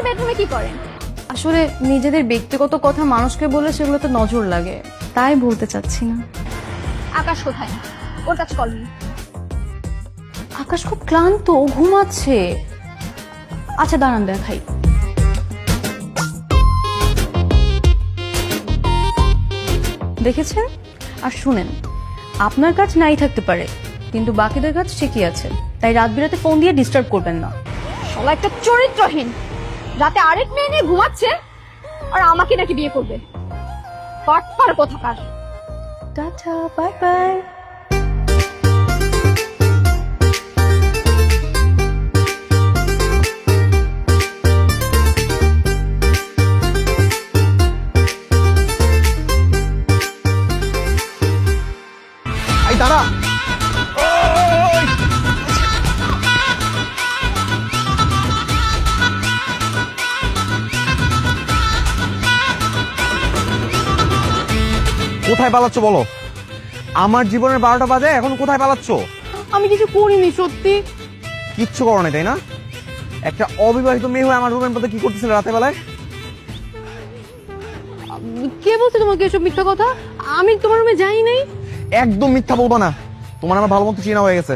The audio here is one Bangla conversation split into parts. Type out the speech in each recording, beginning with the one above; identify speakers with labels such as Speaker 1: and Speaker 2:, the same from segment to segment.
Speaker 1: বেডরুমে কি করেন?
Speaker 2: আসলে নিজেদের ব্যক্তিগত কথা মানুষকে বলে সেগুলোতে নজর লাগে, তাই বলতে চাচ্ছি না।
Speaker 1: আকাশ কোথায়? ওর কাছে কল নেই।
Speaker 2: আকাশ খুব ক্লান্ত, ও ঘুমাচ্ছে। আচ্ছা দাঁড়ান দেখাই। দেখেছেন? আর শুনেন, আপনার কাজ নাই থাকতে পারে, কিন্তু বাকিদের কাজ ঠিকই আছে, তাই রাত বিরাতে ফোন দিয়ে ডিস্টার্ব করবেন না।
Speaker 1: শালা একটা চরিত্রহীন, রাতে আরেক মেয়ে নিয়ে ঘুমাচ্ছে আর আমাকে নাকি বিয়ে করবে। পাটপার কোথাকার।
Speaker 2: Tata, bye bye.
Speaker 3: এই দাঁড়া। কোথায় পালাচ্ছ বলো? আমার জীবনের 12টা বাজে, এখন কোথায় পালাচ্ছ?
Speaker 2: আমি কিছু করিনি সত্যি।
Speaker 3: কিচ্ছু করো না তাই না? একটা অবিবাহিত মেয়ে হয়ে আমার রুমের মধ্যে কি করতেছিলে রাতে বেলায়?
Speaker 2: কে বলছে তোমাকে এসব মিথ্যা কথা? আমি তোমার রুমে যাই নাই।
Speaker 3: একদম মিথ্যা বলবা না, তোমার আমার ভালো মতো চেনা হয়ে গেছে।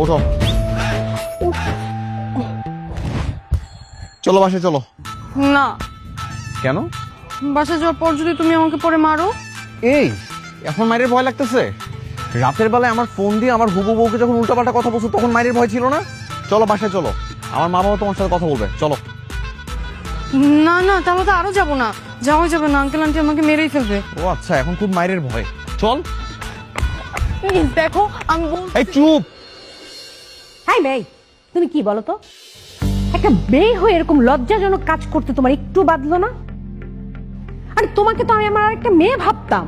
Speaker 3: ওঠো, চলো বাসায় চলো।
Speaker 2: না,
Speaker 3: কেন?
Speaker 2: বাসা যাওয়ার পর যদি তুমি আমাকে পরে মারো?
Speaker 3: এই এখন মায়ের ভয় লাগতেছে? রাতের বেলায় আমার ফোন দিয়ে আমার হুবু বউকে যখন উল্টাপাল্টা কথা বলছো তখন মায়ের ভয় ছিল না? চলো বাসায় চলো, আমার মা বাবা তোমার সাথে কথা বলবে, চলো।
Speaker 2: না না, তাহলে তো আরো যাবো না। যাওয়া যাবে না, আঙ্কেল আন্টি আমাকে মেরেই ফেলবে।
Speaker 3: ও আচ্ছা, এখন খুব মায়ের ভয়। চল।
Speaker 2: দেখো আমি
Speaker 3: এই চুপ।
Speaker 4: হাই মেয়ে, তুমি কি বলো তো? একটা মেয়ে হয়ে এরকম লজ্জাজনক কাজ করতে তোমার একটু বাধলো না? আর তোমাকে তো আমি আমার আরেকটা মেয়ে ভাবতাম।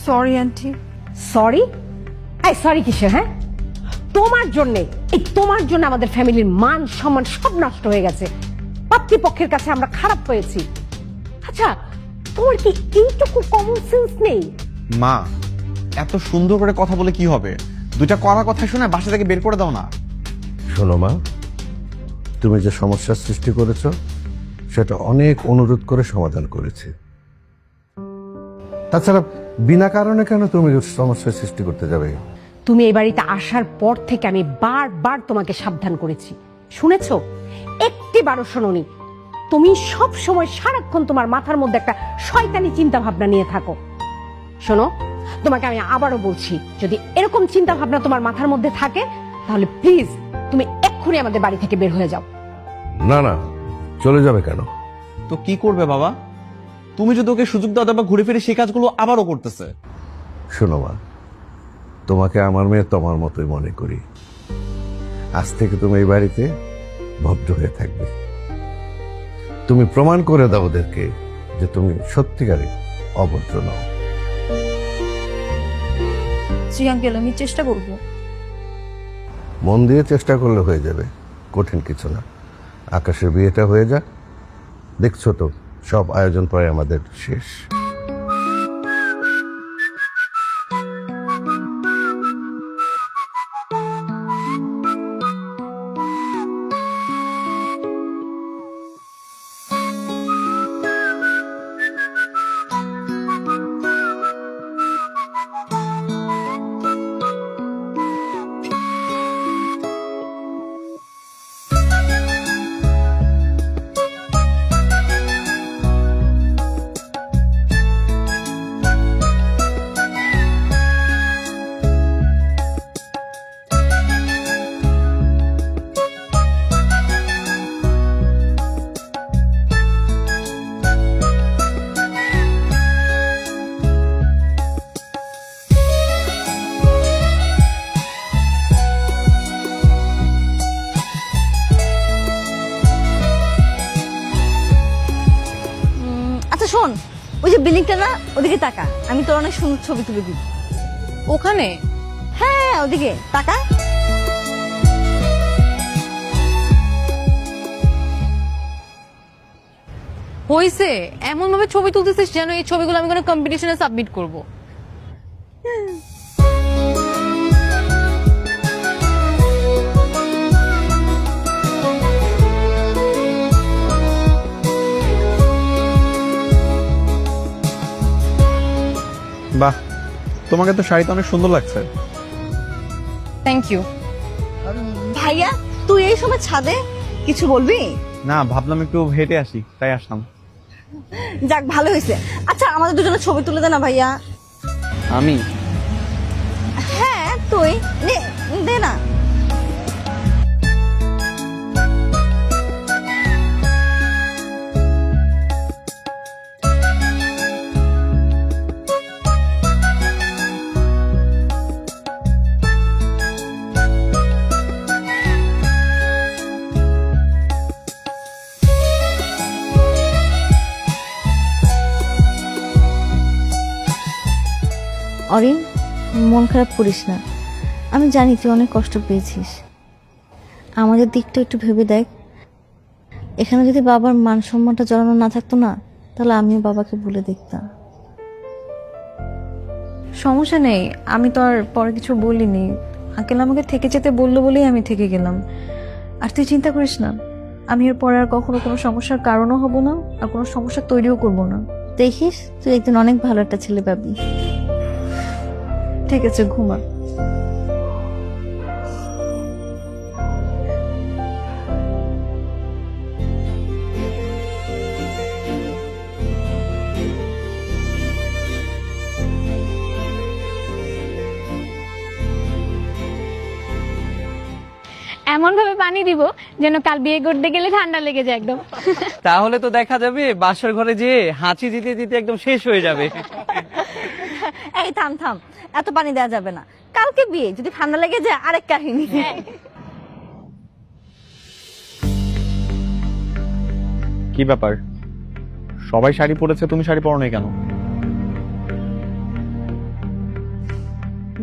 Speaker 2: Sorry aunty.
Speaker 4: সরি? এই সরি কিসের? হ্যাঁ, তোমার জন্য, এই তোমার জন্য আমাদের ফ্যামিলির মান সম্মান সব নষ্ট হয়ে গেছে। পাত্রীপক্ষের কাছে আমরা খারাপ হয়েছি। আচ্ছা, তোমার কি এইটুকু কমন সেন্স নেই?
Speaker 3: মা, এত সুন্দর করে কথা বলে কি হবে? দুইটা কড়া কথা শুনে বাসা থেকে বের করে দাও না।
Speaker 5: শোনো মা, তুমি যে সমস্যার সৃষ্টি করেছো সেটা অনেক অনুরোধ করে সমাধান করেছি। তাছাড়া বিনা কারণে কেন তুমি সমস্যার সৃষ্টি করতে যাবে?
Speaker 4: তুমি এই বাড়িতে আসার পর থেকে আমি বারবার তোমাকে সাবধান করেছি, শুনেছো? একটিবারও শোনোনি। তুমি সব সময় সারাক্ষণ তোমার মাথার মধ্যে একটা শয়তানি চিন্তা ভাবনা নিয়ে থাকো। শোনো, তোমাকে আমি আবারও বলছি, যদি এরকম চিন্তা ভাবনা তোমার মাথার মধ্যে থাকে তাহলে প্লিজ তুমি এক্ষুনি আমাদের বাড়ি থেকে বের হয়ে যাও।
Speaker 5: না না, চলে যাবে কেন?
Speaker 3: তো কি করবে বাবা? তুমি যদি ওকে সুযোগ দাও বা ঘুরে ফিরে সেই কাজগুলো আবারও করতেছে।
Speaker 5: শোনো মা, তোমাকে আমার মেয়ে তোমার মতোই মনে করি। আজ থেকে তুমি এই বাড়িতে ভদ্র হয়ে থাকবে। তুমি প্রমাণ করে দাও ওদেরকে যে তুমি সত্যিকারে অভদ্র নও।
Speaker 2: জি আঙ্কেল, আমি চেষ্টা করব।
Speaker 5: মন দিয়ে চেষ্টা করলে হয়ে যাবে, কঠিন কিছু না। আকাশের বিয়েটা হয়ে যাক, দেখছো তো সব আয়োজন প্রায় আমাদের শেষ।
Speaker 2: আচ্ছা শোন, ওই যে বিল্ডিংটা না, ওদিকে তাকা, আমি তোর অনেক সুন্দর ছবি তুলে দিই। ওখানে? হ্যাঁ ওদিকে তাকা। হইছে, এমন ভাবে ছবি তুলতেছিস যেন এই ছবিগুলো আমি কোনো কম্পিটিশনে সাবমিট করব।
Speaker 3: বাহ, তোমাকে তো শাড়িতে অনেক সুন্দর লাগছে।
Speaker 2: Thank you.
Speaker 6: ভাইয়া তুই এই সময় ছাদে কিছু বলবি?
Speaker 3: না, ভাবলাম একটু হেঁটে আসি, তাই আসলাম।
Speaker 6: যাক ভালো হয়েছে। আচ্ছা আমাদের দুজনের ছবি তুলে দে না ভাইয়া।
Speaker 3: আমি?
Speaker 6: হ্যাঁ তুই দে না।
Speaker 7: অরিন, মন খারাপ করিস না। আমি জানি তুই অনেক কষ্ট পেয়েছিস। আমাদের দিকটা একটু ভেবে দেখ। এখানে যদি বাবার মান সম্মানটা জড়ানো না থাকতো না, তাহলে আমিও বাবাকে বলে দেখতাম।
Speaker 2: সমস্যা নেই, আমি তো আর পরে কিছু বলিনি। আঙ্কেল আমাকে থেকে যেতে বললো বলেই আমি থেকে গেলাম। আর তুই চিন্তা করিস না, আমি এর পরে আর কখনো কোনো সমস্যার কারণও হব না, আর কোনো সমস্যা তৈরিও করব না।
Speaker 7: দেখিস তুই একদিন অনেক ভালো একটা ছেলে পাবি।
Speaker 2: ঠিক আছে, ঘুমা।
Speaker 1: এমন ভাবে পানি দিব যেন কাল বিয়ে করতে গেলে ঠান্ডা লেগে যায় একদম।
Speaker 8: তাহলে তো দেখা যাবে বাসর ঘরে যেয়ে হাঁচি দিতে দিতে একদম শেষ হয়ে যাবে।
Speaker 6: এই থাম থাম, এত পানি দেওয়া যাবে না। কালকে বিয়ে, যদি ঠান্ডা লেগে যায় আরেক কাহিনী।
Speaker 3: কি ব্যাপার, সবাই শাড়ি পরেছে, তুমি শাড়ি পরো নাই কেন?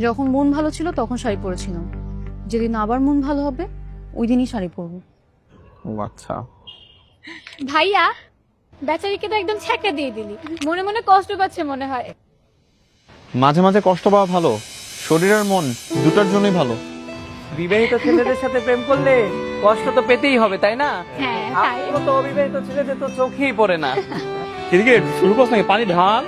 Speaker 2: যখন মন ভালো ছিল তখন শাড়ি পরেছিলাম, যেদিন আবার মন ভালো হবে ওই দিনই শাড়ি পরবো।
Speaker 3: ও আচ্ছা।
Speaker 1: ভাইয়া, বেচারিকে তো একদম ছ্যাঁকা দিয়ে দিলি। মনে মনে কষ্ট পাচ্ছে মনে হয়।
Speaker 3: মাঝে মাঝে কষ্ট পাওয়া ভালো, শরীর আর মন দুটার জন্যই ভালো।
Speaker 8: বিবাহিত ছেলেদের সাথে প্রেম করলে কষ্ট তো পেতেই হবে, তাই না?
Speaker 1: হ্যাঁ,
Speaker 8: আমার মতো অবিবাহিত ছেলেদের তো চোখেই পড়ে না।
Speaker 3: এদিকে শুরু করছ নাকি? পানি ঢাল।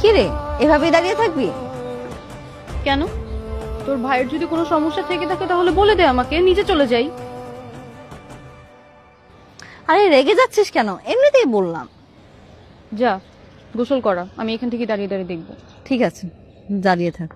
Speaker 6: কি রে, এভাবেই দাঁড়িয়ে থাকবি?
Speaker 2: কেন? তোর ভাইয়ের যদি কোনো সমস্যা থেকে থাকে তাহলে বলে দে আমাকে, নিচে চলে যাই।
Speaker 6: আরে রেগে যাচ্ছিস কেন? এমনিতেই বললাম।
Speaker 2: যা গোসল করা, আমি এখান থেকে দাঁড়িয়ে দাঁড়িয়ে দেখবো।
Speaker 6: ঠিক আছে, দাঁড়িয়ে থাক।